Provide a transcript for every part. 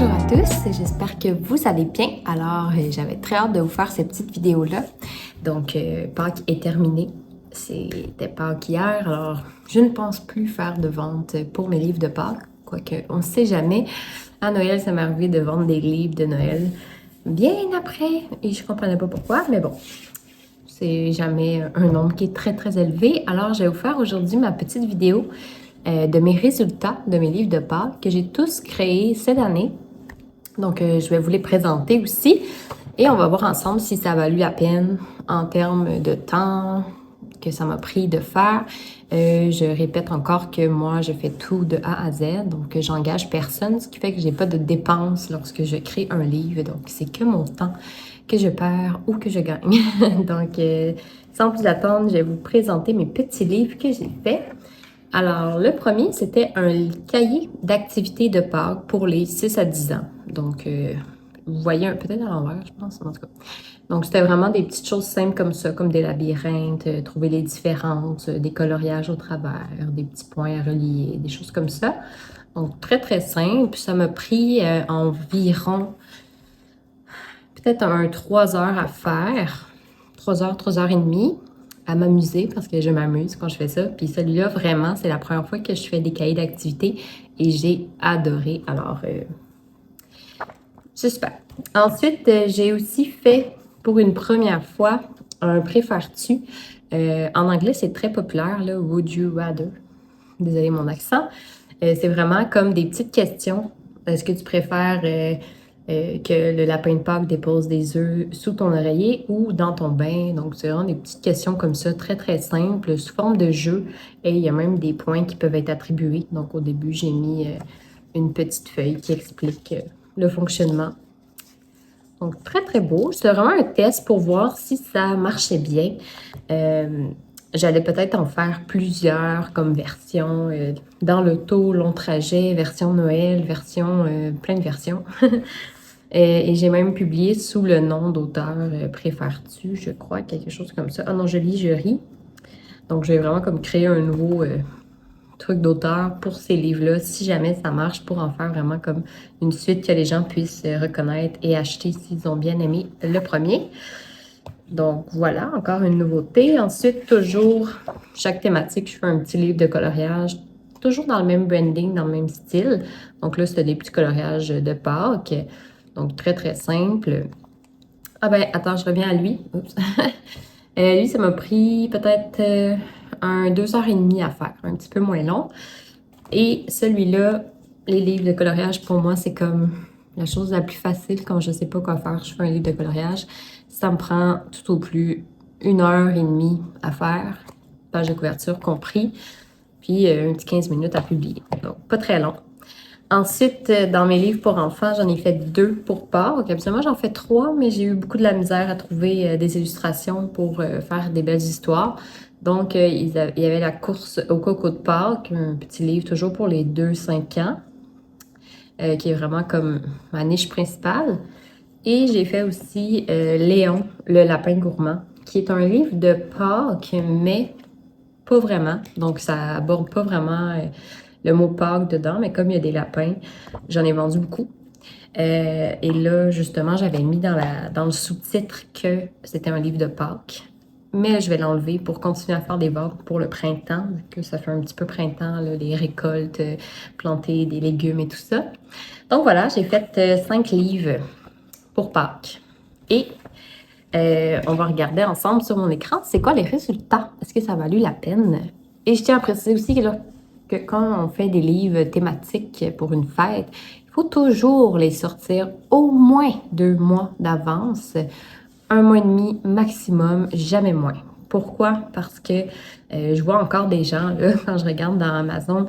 Bonjour à tous, j'espère que vous allez bien. Alors, j'avais très hâte de vous faire cette petite vidéo-là. Donc, Pâques est terminé. C'était Pâques hier, alors je ne pense plus faire de vente pour mes livres de Pâques. Quoique, on ne sait jamais. À Noël, ça m'est arrivé de vendre des livres de Noël bien après. Et je ne comprenais pas pourquoi, mais bon. C'est jamais un nombre qui est très, très élevé. Alors, je vais vous faire aujourd'hui ma petite vidéo de mes résultats de mes livres de Pâques que j'ai tous créés cette année. Donc, je vais vous les présenter aussi et on va voir ensemble si ça a valu la peine en termes de temps que ça m'a pris de faire. Je répète encore que moi, je fais tout de A à Z, donc j'engage personne, ce qui fait que j'ai pas de dépenses lorsque je crée un livre. Donc, c'est que mon temps que je perds ou que je gagne. Donc, sans plus attendre, je vais vous présenter mes petits livres que j'ai faits. Alors, le premier, c'était un cahier d'activités de Pâques pour les 6 à 10 ans. Donc, vous voyez peut-être à l'envers, je pense, en tout cas. Donc, c'était vraiment des petites choses simples comme ça, comme des labyrinthes, trouver les différences, des coloriages au travers, des petits points à relier, des choses comme ça. Donc, très, très simple. Ça m'a pris environ peut-être 3 heures à faire. 3 heures et demie à m'amuser parce que je m'amuse quand je fais ça. Puis celui-là, vraiment, c'est la première fois que je fais des cahiers d'activités et j'ai adoré. Alors, c'est super. Ensuite, j'ai aussi fait pour une première fois un préfères-tu. En anglais, c'est très populaire, là, Would you rather? Désolé mon accent. C'est vraiment comme des petites questions. Est-ce que tu préfères que le lapin de Pâques dépose des œufs sous ton oreiller ou dans ton bain? Donc, c'est vraiment des petites questions comme ça, très, très simples, sous forme de jeu. Et il y a même des points qui peuvent être attribués. Donc, au début, j'ai mis une petite feuille qui explique le fonctionnement. Donc, très, très beau. C'est vraiment un test pour voir si ça marchait bien. J'allais peut-être en faire plusieurs comme version dans l'auto, long trajet, version Noël, version, plein de versions. Et j'ai même publié sous le nom d'auteur Préfères-tu, je crois, quelque chose comme ça. Ah non, je lis, je ris. Donc, j'ai vraiment comme créé un nouveau truc d'auteur pour ces livres-là, si jamais ça marche, pour en faire vraiment comme une suite que les gens puissent reconnaître et acheter s'ils ont bien aimé le premier. Donc voilà, encore une nouveauté. Ensuite, toujours, chaque thématique, je fais un petit livre de coloriage, toujours dans le même branding, dans le même style. Donc là, c'était des petits coloriages de Pâques. Donc très, très simple. Ah ben, attends, je reviens à lui. Oups. Lui, ça m'a pris peut-être 2 heures et demie à faire, un petit peu moins long. Et celui-là, les livres de coloriage, pour moi, c'est comme la chose la plus facile quand je ne sais pas quoi faire. Je fais un livre de coloriage. Ça me prend tout au plus 1 heure et demie à faire, page de couverture compris, puis un petit 15 minutes à publier. Donc, pas très long. Ensuite, dans mes livres pour enfants, j'en ai fait 2 pour Pâques. Habituellement, j'en fais 3, mais j'ai eu beaucoup de la misère à trouver des illustrations pour faire des belles histoires. Donc, il y avait la course au coco de Pâques, un petit livre toujours pour les 2-5 ans, qui est vraiment comme ma niche principale. Et j'ai fait aussi Léon, le lapin gourmand, qui est un livre de Pâques, mais pas vraiment. Donc, ça aborde pas vraiment le mot Pâques dedans, mais comme il y a des lapins, j'en ai vendu beaucoup. Et là, justement, j'avais mis dans le sous-titre que c'était un livre de Pâques. Mais je vais l'enlever pour continuer à faire des ventes pour le printemps, vu que ça fait un petit peu printemps, là, les récoltes, planter des légumes et tout ça. Donc voilà, j'ai fait 5 livres pour Pâques. Et on va regarder ensemble sur mon écran, c'est quoi les résultats? Est-ce que ça a valu la peine? Et je tiens à préciser aussi que quand on fait des livres thématiques pour une fête, il faut toujours les sortir au moins 2 mois d'avance, 1 mois et demi maximum, jamais moins. Pourquoi? Parce que je vois encore des gens, là, quand je regarde dans Amazon,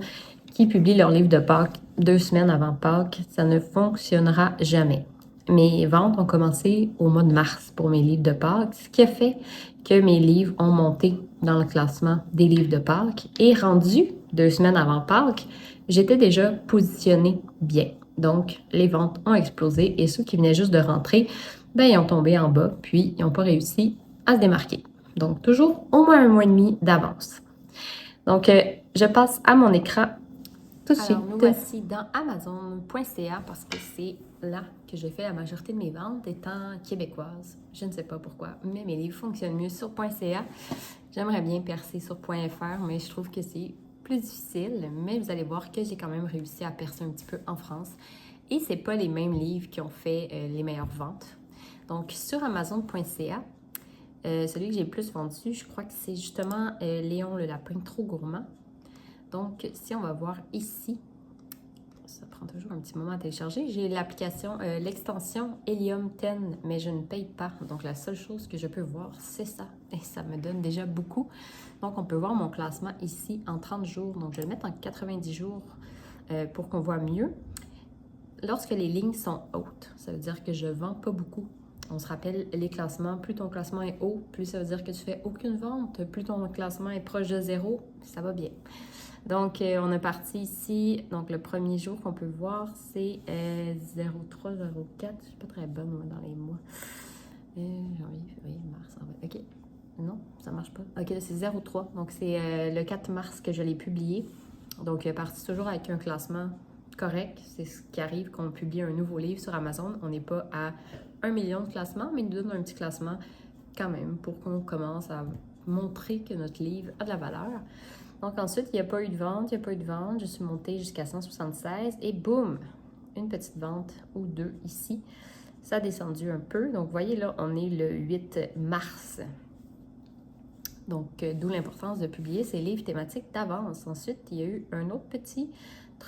qui publient leur livre de Pâques 2 semaines avant Pâques. Ça ne fonctionnera jamais. Mes ventes ont commencé au mois de mars pour mes livres de Pâques, ce qui a fait que mes livres ont monté dans le classement des livres de Pâques. Et rendu 2 semaines avant Pâques, j'étais déjà positionnée bien. Donc, les ventes ont explosé et ceux qui venaient juste de rentrer, ben, ils ont tombé en bas, puis ils n'ont pas réussi à se démarquer. Donc, toujours au moins 1 mois et demi d'avance. Donc, je passe à mon écran tout de suite. Alors, nous voici dans Amazon.ca parce que c'est là que j'ai fait la majorité de mes ventes étant québécoise. Je ne sais pas pourquoi, mais mes livres fonctionnent mieux sur .ca. J'aimerais bien percer sur .fr, mais je trouve que c'est plus difficile. Mais vous allez voir que j'ai quand même réussi à percer un petit peu en France. Et c'est pas les mêmes livres qui ont fait les meilleures ventes. Donc, sur Amazon.ca, celui que j'ai le plus vendu, je crois que c'est justement Léon le lapin trop gourmand. Donc, si on va voir ici, ça prend toujours un petit moment à télécharger. J'ai l'application, l'extension Helium 10, mais je ne paye pas. Donc, la seule chose que je peux voir, c'est ça. Et ça me donne déjà beaucoup. Donc, on peut voir mon classement ici en 30 jours. Donc, je vais le mettre en 90 jours pour qu'on voit mieux. Lorsque les lignes sont hautes, ça veut dire que je ne vends pas beaucoup. On se rappelle les classements, plus ton classement est haut, plus ça veut dire que tu fais aucune vente. Plus ton classement est proche de 0, ça va bien. Donc, on est parti ici. Donc, le premier jour qu'on peut voir, c'est 03, 04. Je suis pas très bonne moi, dans les mois. Janvier, février, mars, avril. OK. Non, ça marche pas. OK, là, c'est 03. Donc, c'est le 4 mars que je l'ai publié. Donc, parti toujours avec un classement correct. C'est ce qui arrive quand on publie un nouveau livre sur Amazon. On n'est pas à 1 million de classements, mais il nous donne un petit classement quand même pour qu'on commence à montrer que notre livre a de la valeur. Donc ensuite, il n'y a pas eu de vente, Je suis montée jusqu'à 176 et boum, une petite vente ou deux ici. Ça a descendu un peu. Donc, vous voyez là, on est le 8 mars. Donc, d'où l'importance de publier ces livres thématiques d'avance. Ensuite, il y a eu un autre petit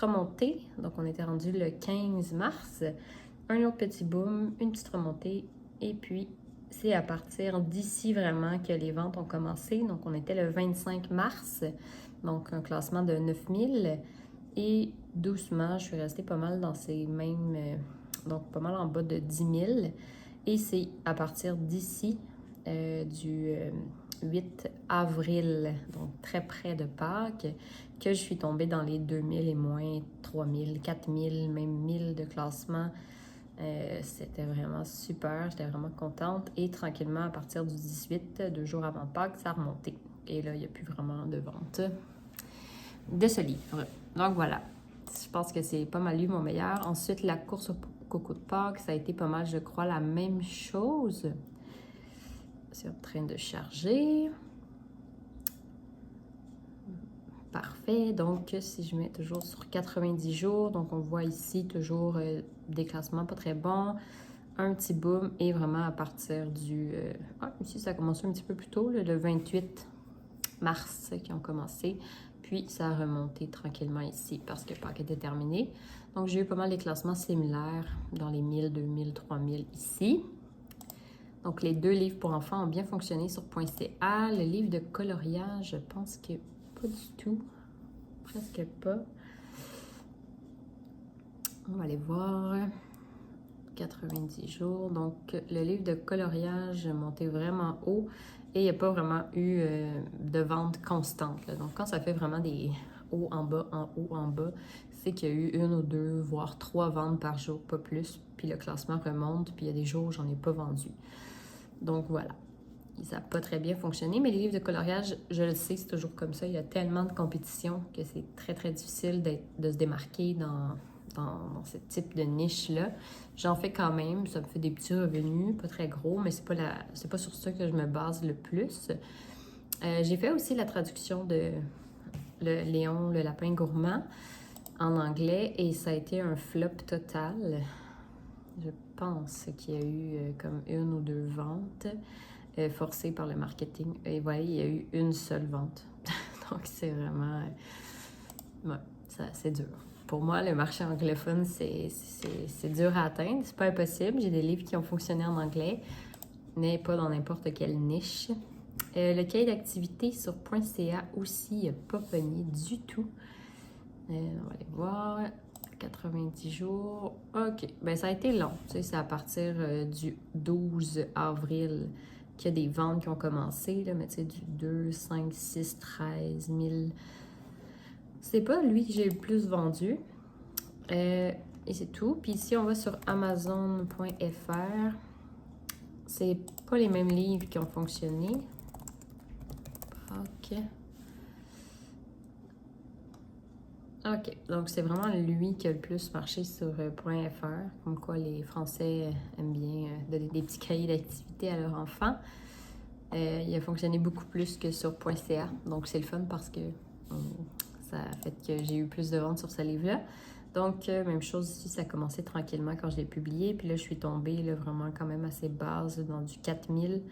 remontée. Donc, on était rendu le 15 mars. Un autre petit boom, une petite remontée. Et puis, c'est à partir d'ici vraiment que les ventes ont commencé. Donc, on était le 25 mars. Donc, un classement de 9000. Et doucement, je suis restée pas mal dans ces mêmes... donc, pas mal en bas de 10 000. Et c'est à partir d'ici, du 8 avril, donc très près de Pâques, que je suis tombée dans les 2000 et moins 3000, 4000, même 1000 de classement. C'était vraiment super, j'étais vraiment contente. Et tranquillement, à partir du 18, 2 jours avant Pâques, ça a remonté. Et là, il n'y a plus vraiment de vente de ce livre. Donc voilà, je pense que c'est pas mal lu mon meilleur. Ensuite, la course au coco de Pâques, ça a été pas mal, je crois, la même chose. C'est en train de charger. Parfait. Donc, si je mets toujours sur 90 jours, donc on voit ici toujours des classements pas très bons. Un petit boom et vraiment à partir du... ici, ça a commencé un petit peu plus tôt, le 28 mars qui ont commencé. Puis, ça a remonté tranquillement ici parce que Pâques était terminé. Donc, j'ai eu pas mal des classements similaires dans les 1000, 2000, 3000 ici. Donc, les deux livres pour enfants ont bien fonctionné sur .ca. Le livre de coloriage, je pense que pas du tout. Presque pas. On va aller voir. 90 jours. Donc, le livre de coloriage est monté vraiment haut et il n'y a pas vraiment eu de vente constante. Là. Donc, quand ça fait vraiment des hauts en bas, en haut, en bas, c'est qu'il y a eu une ou deux, voire 3 ventes par jour, pas plus. Puis le classement remonte, puis il y a des jours où j'en ai pas vendu. Donc, voilà. Ça n'a pas très bien fonctionné, mais les livres de coloriage, je le sais, c'est toujours comme ça. Il y a tellement de compétition que c'est très, très difficile de se démarquer dans ce type de niche-là. J'en fais quand même, ça me fait des petits revenus, pas très gros, mais c'est pas sur ça que je me base le plus. J'ai fait aussi la traduction de Léon, le lapin gourmand, en anglais, et ça a été un flop total. Je pense qu'il y a eu comme 1 ou 2 ventes forcées par le marketing. Et voilà, il y a eu une seule vente. Donc, c'est vraiment... ouais, c'est dur. Pour moi, le marché anglophone, c'est dur à atteindre. C'est pas impossible. J'ai des livres qui ont fonctionné en anglais, mais pas dans n'importe quelle niche. Le cahier d'activité sur .ca aussi n'a pas pogné du tout. On va aller voir. 90 jours. OK. Ben ça a été long. Tu sais, c'est à partir du 12 avril qu'il y a des ventes qui ont commencé. Là, mais tu sais, du 2, 5, 6, 13 000... C'est pas lui que j'ai le plus vendu. Et c'est tout. Puis ici, on va sur Amazon.fr. C'est pas les mêmes livres qui ont fonctionné. OK. OK, donc c'est vraiment lui qui a le plus marché sur .fr, comme quoi les Français aiment bien donner des petits cahiers d'activité à leurs enfants. Il a fonctionné beaucoup plus que sur .ca, donc c'est le fun parce que ça a fait que j'ai eu plus de ventes sur ce livre-là. Donc, même chose ici, ça a commencé tranquillement quand je l'ai publié, puis là, je suis tombée là, vraiment quand même assez basse, dans du 4000,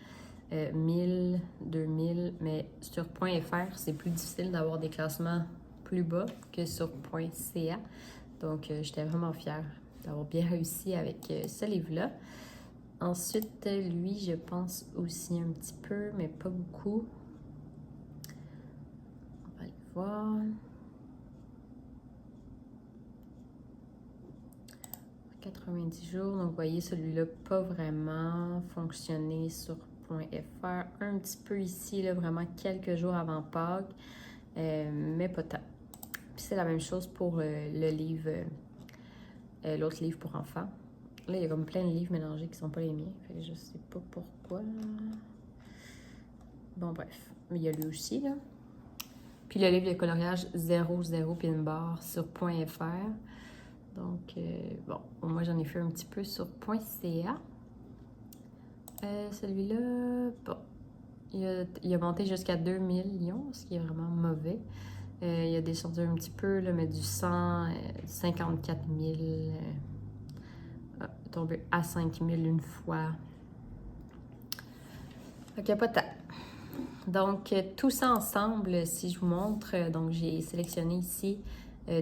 1000, 2000, mais sur .fr, c'est plus difficile d'avoir des classements plus bas que sur .ca. Donc, j'étais vraiment fière d'avoir bien réussi avec ce livre-là. Ensuite, lui, je pense aussi un petit peu, mais pas beaucoup. On va aller voir. 90 jours. Donc, vous voyez, celui-là, pas vraiment fonctionné sur .fr. Un petit peu ici, là, vraiment quelques jours avant Pâques, mais pas tant. Puis c'est la même chose pour le livre, l'autre livre pour enfants. Là, il y a comme plein de livres mélangés qui sont pas les miens. Fait que je sais pas pourquoi. Bon, bref. Mais il y a lui aussi, là. Puis le livre de coloriage 00 pin bar sur .fr. Donc, bon, moi j'en ai fait un petit peu sur .ca. Celui-là, bon, il a monté jusqu'à 2 millions, ce qui est vraiment mauvais. Il a descendu un petit peu, là, mais du 100, 54 000, tombé à 5 000 une fois. Ok, pas tant. Donc, tout ça ensemble, si je vous montre, donc j'ai sélectionné ici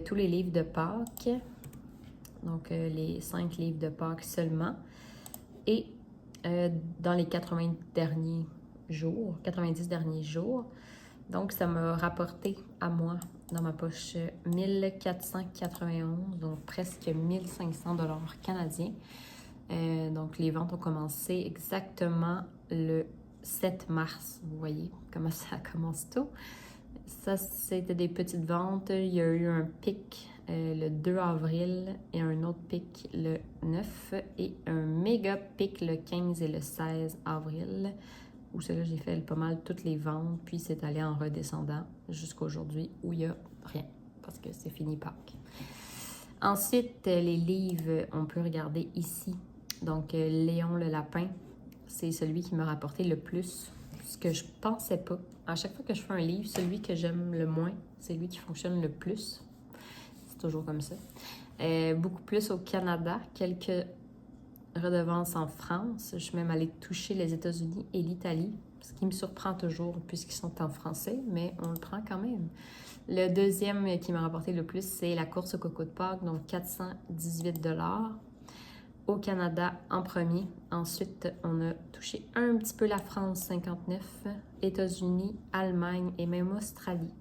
tous les livres de Pâques. Donc, les 5 livres de Pâques seulement. Et dans les 90 derniers jours. Donc, ça m'a rapporté à moi, dans ma poche, 1491, donc presque 1500 $ canadiens. Donc, les ventes ont commencé exactement le 7 mars. Vous voyez comment ça commence tôt. Ça, c'était des petites ventes. Il y a eu un pic le 2 avril et un autre pic le 9 et un méga pic le 15 et le 16 avril où cela j'ai fait pas mal toutes les ventes puis c'est allé en redescendant jusqu'à aujourd'hui où il n'y a rien parce que c'est fini Pâques. Ensuite, les livres, on peut regarder ici. Donc, Léon le lapin, c'est celui qui m'a rapporté le plus, ce que je pensais pas. À chaque fois que je fais un livre, celui que j'aime le moins, c'est lui qui fonctionne le plus. C'est toujours comme ça. Beaucoup plus au Canada, quelques redevances en France. Je suis même allée toucher les États-Unis et l'Italie, ce qui me surprend toujours puisqu'ils sont en français, mais on le prend quand même. Le deuxième qui m'a rapporté le plus, c'est la course au coco de Pâques, donc 418 $ au Canada en premier. Ensuite, on a touché un petit peu la France, 59, États-Unis, Allemagne et même Australie.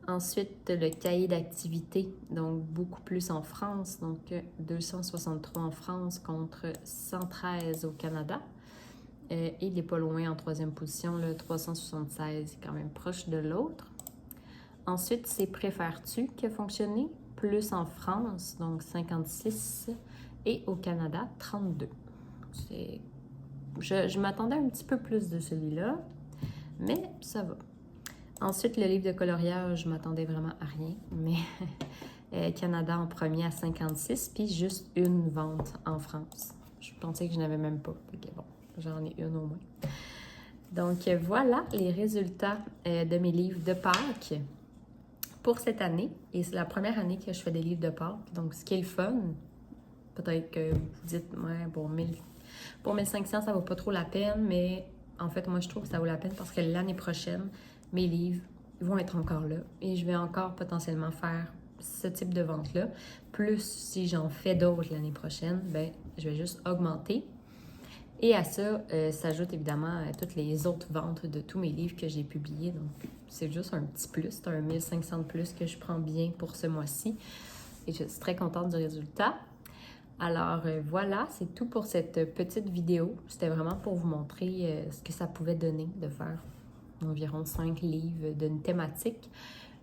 Ensuite, le cahier d'activité, donc beaucoup plus en France, donc 263 en France contre 113 au Canada. Et il n'est pas loin en troisième position, le 376, quand même proche de l'autre. Ensuite, c'est Préfères-tu qui a fonctionné, plus en France, donc 56, et au Canada, 32. Je m'attendais un petit peu plus de celui-là, mais ça va. Ensuite, le livre de coloriage, je m'attendais vraiment à rien, mais Canada en premier à 56, puis juste une vente en France. Je pensais que je n'avais même pas. Ok, bon, j'en ai une au moins. Donc voilà les résultats de mes livres de Pâques pour cette année. Et c'est la première année que je fais des livres de Pâques. Donc ce qui est le fun, peut-être que vous dites, ouais, pour 1500, ça vaut pas trop la peine, mais en fait, moi, je trouve que ça vaut la peine parce que l'année prochaine, mes livres vont être encore là et je vais encore potentiellement faire ce type de vente-là. Plus, si j'en fais d'autres l'année prochaine, ben, je vais juste augmenter. Et à ça, s'ajoute évidemment toutes les autres ventes de tous mes livres que j'ai publiés. Donc, c'est juste un petit plus. C'est un 1500 de plus que je prends bien pour ce mois-ci. Et je suis très contente du résultat. Alors voilà, c'est tout pour cette petite vidéo. C'était vraiment pour vous montrer ce que ça pouvait donner de faire environ 5 livres d'une thématique.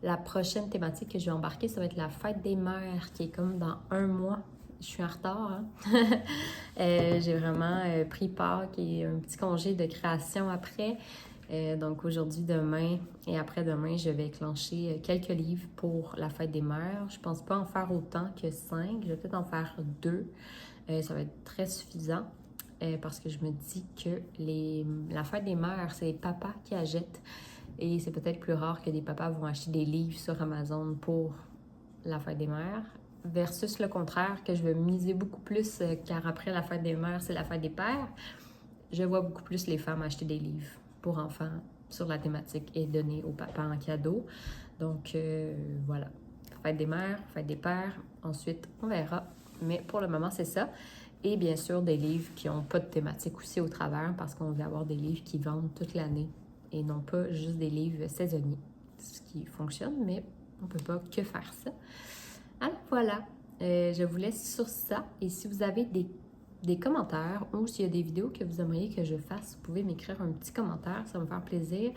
La prochaine thématique que je vais embarquer, ça va être la fête des mères, qui est comme dans un mois. Je suis en retard, hein? J'ai vraiment pris Pâques et un petit congé de création après. Donc aujourd'hui, demain et après-demain, je vais clencher quelques livres pour la fête des mères. Je pense pas en faire autant que 5, je vais peut-être en faire 2. Ça va être très suffisant parce que je me dis que la fête des mères, c'est les papas qui achètent et c'est peut-être plus rare que des papas vont acheter des livres sur Amazon pour la fête des mères versus le contraire que je vais miser beaucoup plus car après la fête des mères, c'est la fête des pères. Je vois beaucoup plus les femmes acheter des livres pour enfants sur la thématique et donner aux papas en cadeau. Donc voilà, fête des mères, fête des pères, ensuite on verra. Mais pour le moment, c'est ça. Et bien sûr, des livres qui n'ont pas de thématique aussi au travers parce qu'on veut avoir des livres qui vendent toute l'année et non pas juste des livres saisonniers. Ce qui fonctionne, mais on ne peut pas que faire ça. Alors voilà, je vous laisse sur ça. Et si vous avez des commentaires ou s'il y a des vidéos que vous aimeriez que je fasse, vous pouvez m'écrire un petit commentaire, ça va me faire plaisir.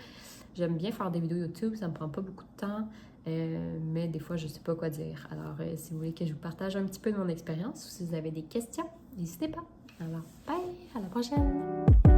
J'aime bien faire des vidéos YouTube, ça me prend pas beaucoup de temps, mais des fois je sais pas quoi dire. Alors si vous voulez que je vous partage un petit peu de mon expérience ou si vous avez des questions, n'hésitez pas. Alors bye, à la prochaine!